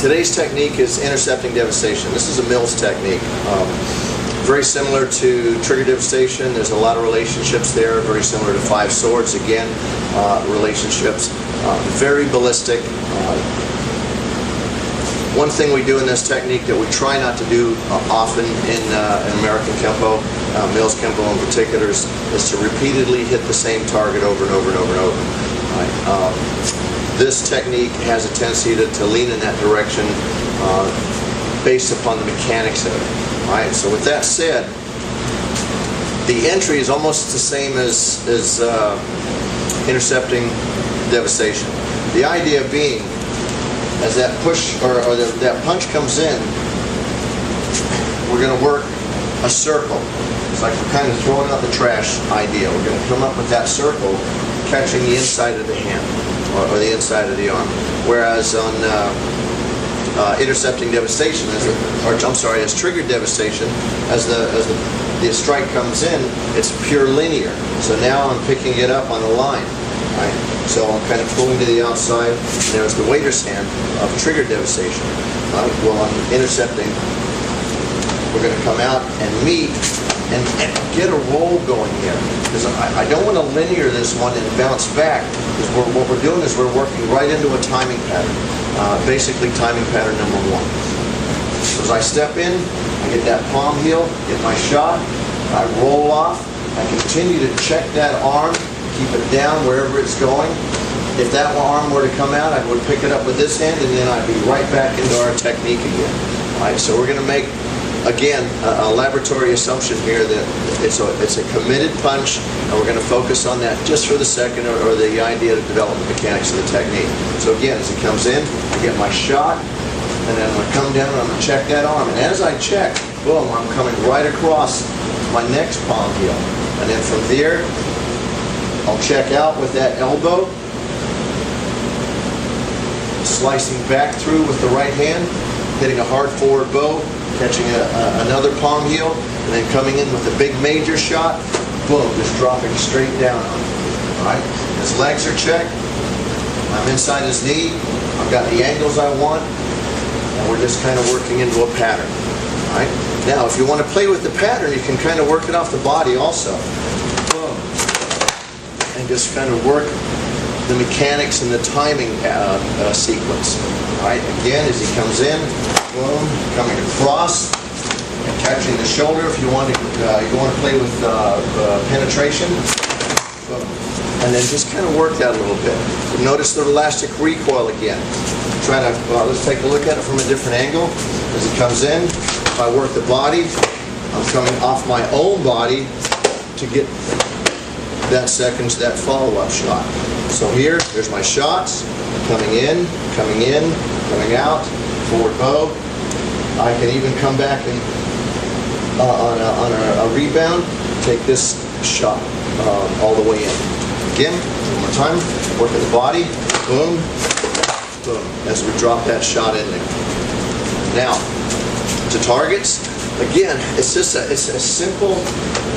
Today's technique is Intercepting Devastation. This is a Mills technique. Very similar to Trigger Devastation. There's a lot of relationships there. Very similar to Five Swords. Again, relationships. Very ballistic. One thing we do in this technique that we try not to do often in American Kempo, Mills Kempo in particular, is to repeatedly hit the same target over and over and over and over. Right? This technique has a tendency to lean in that direction based upon the mechanics of it. All right? So with that said, the entry is almost the same as Intercepting Devastation. The idea being, as that push or that punch comes in, we're going to work a circle. It's like we're kind of throwing out the trash idea. We're going to come up with that circle, catching the inside of the hand or the inside of the arm. Whereas on Intercepting Devastation, as Trigger Devastation, as the strike comes in, it's pure linear. So now I'm picking it up on a line. Right? So I'm kind of pulling to the outside, and there's the waiter's hand of Trigger Devastation. Well, on Intercepting, we're going to come out and meet and get a roll going here. Because I don't want to linear this one and bounce back, because what we're doing is we're working right into a timing pattern. Basically timing pattern number one. So as I step in, I get that palm heel, get my shot, I roll off, I continue to check that arm, keep it down wherever it's going. If that arm were to come out, I would pick it up with this hand, and then I'd be right back into our technique again. All right, so we're going to make, again, a laboratory assumption here that it's a committed punch, and we're going to focus on that just for the second, or the idea to develop the mechanics of the technique. So again, as it comes in, I get my shot, and then I'm going to come down and I'm going to check that arm. And as I check, boom, I'm coming right across my next palm heel. And then from there, I'll check out with that elbow, slicing back through with the right hand, hitting a hard forward bow, catching another palm heel, and then coming in with a big major shot, boom, just dropping straight down on him. All right? His legs are checked, I'm inside his knee, I've got the angles I want, and we're just kind of working into a pattern. All right? Now, if you want to play with the pattern, you can kind of work it off the body also. Boom. And just kind of work the mechanics and the timing sequence. All right, again, as he comes in, boom, coming across and catching the shoulder. If you want to play with penetration, boom, and then just kind of work that a little bit. Notice the elastic recoil again. Try to let's take a look at it from a different angle. As he comes in, if I work the body, I'm coming off my own body to get that follow-up shot. So here, there's my shots, coming in, coming out, forward bow. I can even come back and on a rebound, take this shot all the way in. Again, one more time, work at the body, boom, boom, as we drop that shot in there. Now, to targets, again, it's a simple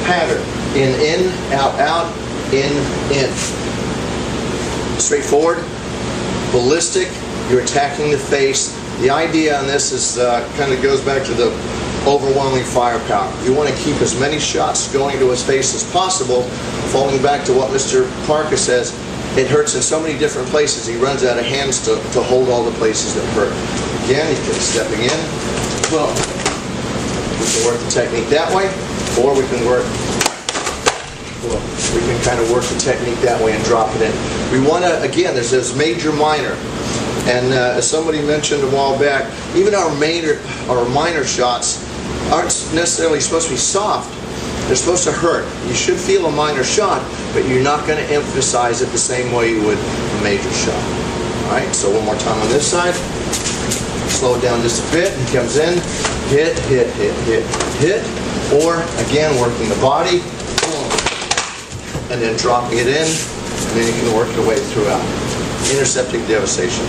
pattern. In, out, in. Straightforward, ballistic, you're attacking the face. The idea on this is kind of goes back to the overwhelming firepower. You want to keep as many shots going to his face as possible, falling back to what Mr. Parker says, it hurts in so many different places, he runs out of hands to hold all the places that hurt. Again, you can stepping in, boom. We can work the technique that way, or we can work, we can kind of work the technique that way and drop it in. We want to, again, there's this major minor, and as somebody mentioned a while back, even our minor shots aren't necessarily supposed to be soft. They're supposed to hurt. You should feel a minor shot, but you're not going to emphasize it the same way you would a major shot. All right, so one more time on this side. Slow it down just a bit. He comes in, hit, hit, hit, hit, hit, or again working the body, and then dropping it in, and then you can work your way throughout. Intercepting Devastation.